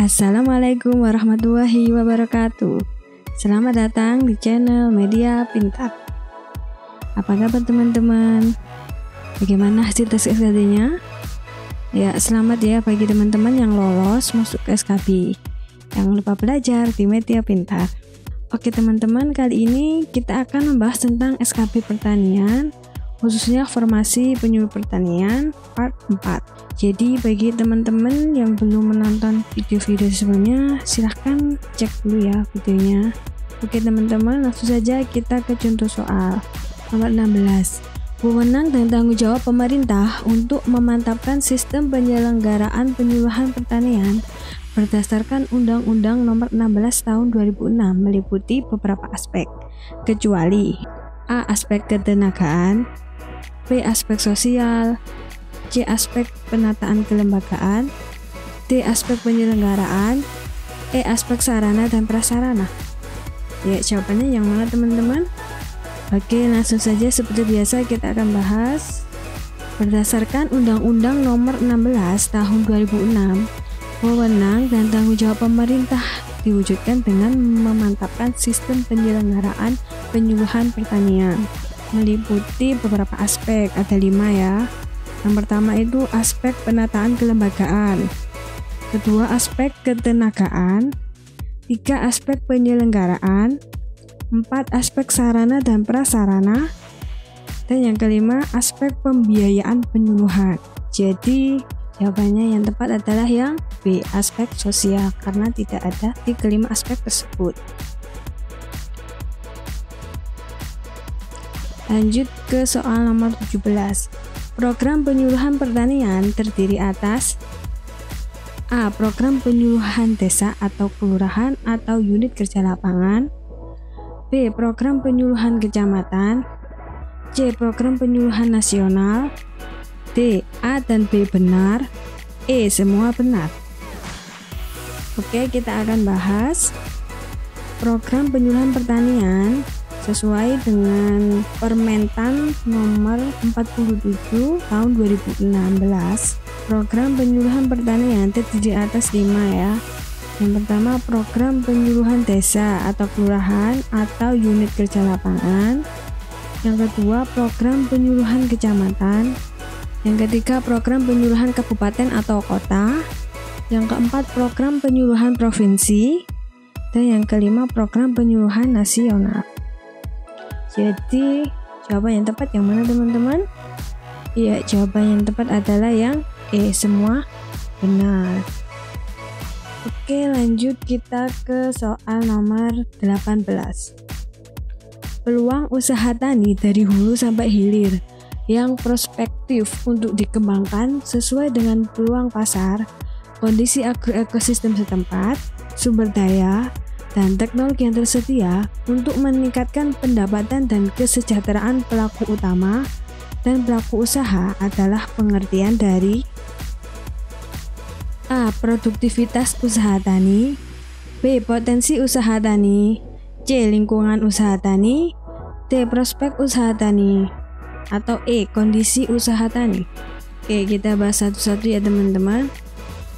Assalamualaikum warahmatullahi wabarakatuh. Selamat datang di channel Media Pintar. Apa kabar teman-teman? Bagaimana hasil tes SKB-nya? Ya, selamat ya bagi teman-teman yang lolos masuk ke SKB. Jangan lupa belajar di Media Pintar. Oke teman-teman, kali ini kita akan membahas tentang SKB pertanian, khususnya formasi penyuluh pertanian part 4. Jadi bagi teman-teman yang belum menonton video-video sebelumnya, silahkan cek dulu ya videonya. Oke teman-teman, langsung saja kita ke contoh soal nomor 16. Wewenang dan tanggung jawab pemerintah untuk memantapkan sistem penyelenggaraan penyuluhan pertanian berdasarkan Undang-Undang Nomor 16 Tahun 2006 meliputi beberapa aspek, kecuali A. Aspek ketenagaan, B. Aspek sosial, C. Aspek penataan kelembagaan, D. Aspek penyelenggaraan, E. Aspek sarana dan prasarana. Ya, jawabannya yang mana teman-teman? Oke, langsung saja seperti biasa kita akan bahas. Berdasarkan Undang-Undang Nomor 16 Tahun 2006, wewenang dan tanggung jawab pemerintah diwujudkan dengan memantapkan sistem penyelenggaraan penyuluhan pertanian. Meliputi beberapa aspek, ada 5 ya. Yang pertama itu aspek penataan kelembagaan, kedua aspek ketenagaan, 3 aspek penyelenggaraan, 4 aspek sarana dan prasarana, dan yang kelima aspek pembiayaan penyuluhan. Jadi jawabannya yang tepat adalah yang B, aspek sosial, karena tidak ada di kelima aspek tersebut. Lanjut ke soal nomor 17. Program penyuluhan pertanian terdiri atas A. Program penyuluhan desa atau kelurahan atau unit kerja lapangan, B. Program penyuluhan kecamatan, C. Program penyuluhan nasional, D. A dan B benar, E. Semua benar. Oke, kita akan bahas program penyuluhan pertanian sesuai dengan Permentan nomor 47 tahun 2016. Program penyuluhan pertanian terdiri atas 5 ya. Yang pertama program penyuluhan desa atau kelurahan atau unit kerja lapangan. Yang kedua program penyuluhan kecamatan. Yang ketiga program penyuluhan kabupaten atau kota. Yang keempat program penyuluhan provinsi. Dan yang kelima program penyuluhan nasional. Jadi jawaban yang tepat yang mana teman-teman? Iya, jawaban yang tepat adalah yang E, semua benar. Oke, lanjut kita ke soal nomor 18. Peluang usaha tani dari hulu sampai hilir yang prospektif untuk dikembangkan sesuai dengan peluang pasar, kondisi agroekosistem setempat, sumber daya, dan teknologi yang tersedia untuk meningkatkan pendapatan dan kesejahteraan pelaku utama dan pelaku usaha adalah pengertian dari A. Produktivitas usaha tani, B. Potensi usaha tani, C. Lingkungan usaha tani, D. Prospek usaha tani, atau E. Kondisi usaha tani. Oke, kita bahas satu-satu ya teman-teman.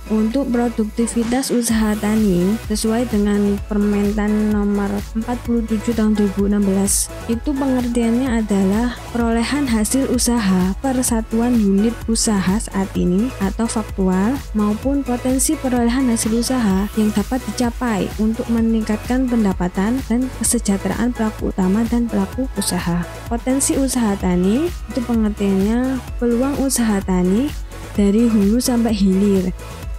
Untuk produktivitas usaha tani sesuai dengan Permentan nomor 47 tahun 2016, itu pengertiannya adalah perolehan hasil usaha per satuan unit usaha saat ini atau faktual maupun potensi perolehan hasil usaha yang dapat dicapai untuk meningkatkan pendapatan dan kesejahteraan pelaku utama dan pelaku usaha. Potensi usaha tani itu pengertiannya peluang usaha tani dari hulu sampai hilir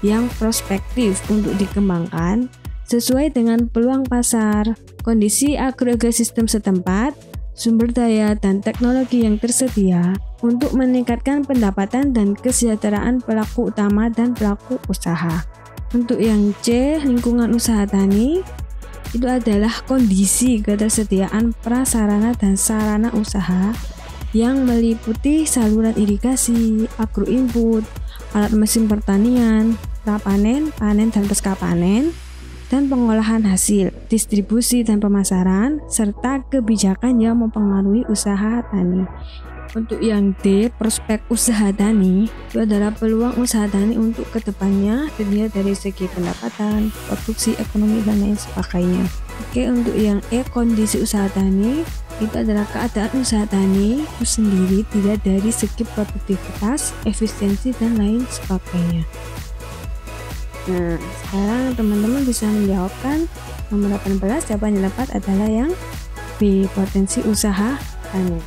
yang prospektif untuk dikembangkan sesuai dengan peluang pasar, kondisi agroekosistem setempat, sumber daya dan teknologi yang tersedia untuk meningkatkan pendapatan dan kesejahteraan pelaku utama dan pelaku usaha. Untuk yang C, lingkungan usaha tani, itu adalah kondisi ketersediaan prasarana dan sarana usaha yang meliputi saluran irigasi, agroinput, alat mesin pertanian, prapanen, panen dan pasca panen, dan pengolahan hasil, distribusi dan pemasaran, serta kebijakan yang mempengaruhi usaha tani. Untuk yang D, prospek usaha tani, itu adalah peluang usaha tani untuk kedepannya dilihat dari segi pendapatan, produksi, ekonomi, dan lain sebagainya. Oke, untuk yang E, kondisi usaha tani, itu adalah keadaan usaha tani itu sendiri dilihat dari segi produktivitas, efisiensi, dan lain sebagainya. Nah, sekarang teman-teman bisa menjawabkan nomor 18. Jawaban yang tepat adalah yang B, potensi usaha tani.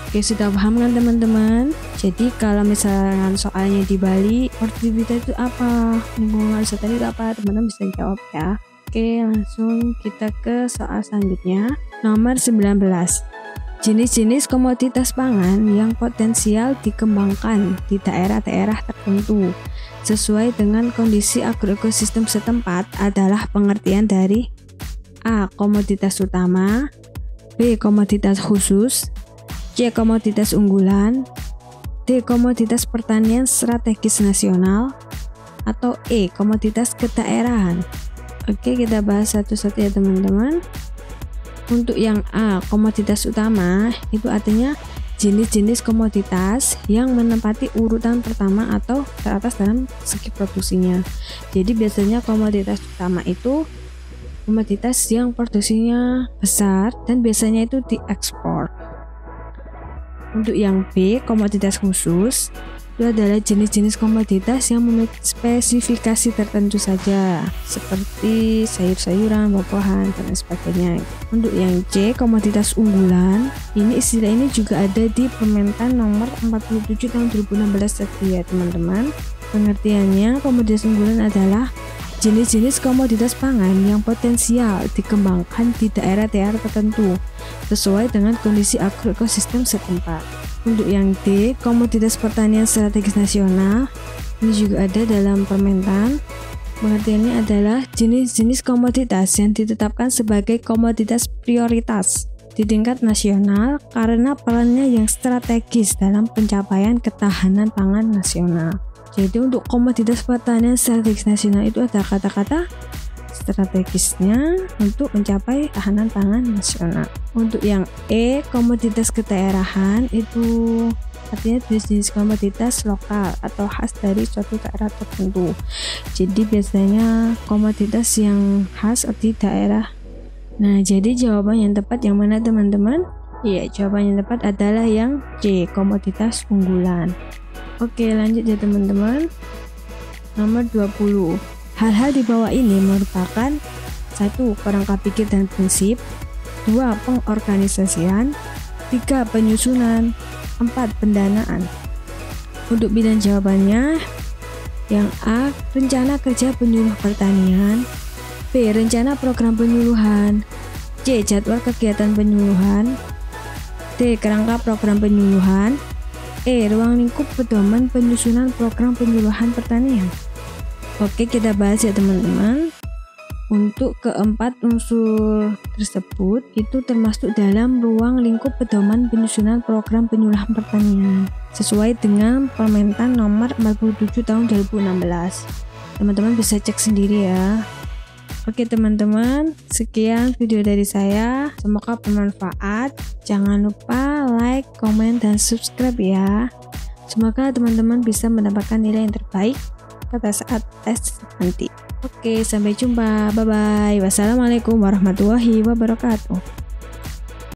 Oke, sudah paham kan teman-teman? Jadi kalau misalnya soalnya di Bali, produktivitas itu apa? Lingkungan usaha tani itu apa? Teman-teman bisa jawab ya. Oke, langsung kita ke soal selanjutnya. Nomor 19. Jenis-jenis komoditas pangan yang potensial dikembangkan di daerah-daerah tertentu sesuai dengan kondisi agroekosistem setempat adalah pengertian dari A, komoditas utama, B, komoditas khusus, C, komoditas unggulan, D, komoditas pertanian strategis nasional, atau E, komoditas kedaerahan. Oke, kita bahas satu-satu ya teman-teman. Untuk yang A, komoditas utama, itu artinya jenis-jenis komoditas yang menempati urutan pertama atau teratas dalam segi produksinya. Jadi biasanya komoditas utama itu komoditas yang produksinya besar dan biasanya itu diekspor. Untuk yang B, komoditas khusus, itu adalah jenis-jenis komoditas yang memiliki spesifikasi tertentu saja, seperti sayur-sayuran, buah-buahan, dan sebagainya. Untuk yang C, komoditas unggulan, istilah ini juga ada di Permentan nomor 47 tahun 2016 tadi ya teman-teman. Pengertiannya, komoditas unggulan adalah jenis-jenis komoditas pangan yang potensial dikembangkan di daerah-daerah tertentu sesuai dengan kondisi agroekosistem setempat. Untuk yang D, komoditas pertanian strategis nasional, ini juga ada dalam Permentan. Pengertiannya adalah jenis-jenis komoditas yang ditetapkan sebagai komoditas prioritas di tingkat nasional karena perannya yang strategis dalam pencapaian ketahanan pangan nasional. Jadi untuk komoditas pertanian strategis nasional itu ada kata-kata strategisnya untuk mencapai ketahanan pangan nasional. Untuk yang E, komoditas kedaerahan, itu artinya jenis-jenis komoditas lokal atau khas dari suatu daerah tertentu. Jadi biasanya komoditas yang khas di daerah. Nah, jadi jawaban yang tepat yang mana teman-teman? Iya, jawaban yang tepat adalah yang C, komoditas unggulan. Oke, lanjut ya teman-teman. Nomor 20. Hal-hal di bawah ini merupakan 1. Kerangka pikir dan prinsip, 2. Pengorganisasian, 3. Penyusunan, 4. Pendanaan. Untuk pilihan jawabannya, yang A, rencana kerja penyuluh pertanian, B, rencana program penyuluhan, C, jadwal kegiatan penyuluhan, D, kerangka program penyuluhan, E, ruang lingkup pedoman penyusunan program penyuluhan pertanian. Oke, kita bahas ya teman-teman. Untuk keempat unsur tersebut itu termasuk dalam ruang lingkup pedoman penyusunan program penyuluhan pertanian sesuai dengan Permentan nomor 47 tahun 2016. Teman-teman bisa cek sendiri ya. Oke teman-teman, sekian video dari saya. Semoga bermanfaat. Jangan lupa like, komen, dan subscribe ya. Semoga teman-teman bisa mendapatkan nilai yang terbaik pada saat tes nanti. Oke, sampai jumpa. Bye-bye. Wassalamualaikum warahmatullahi wabarakatuh.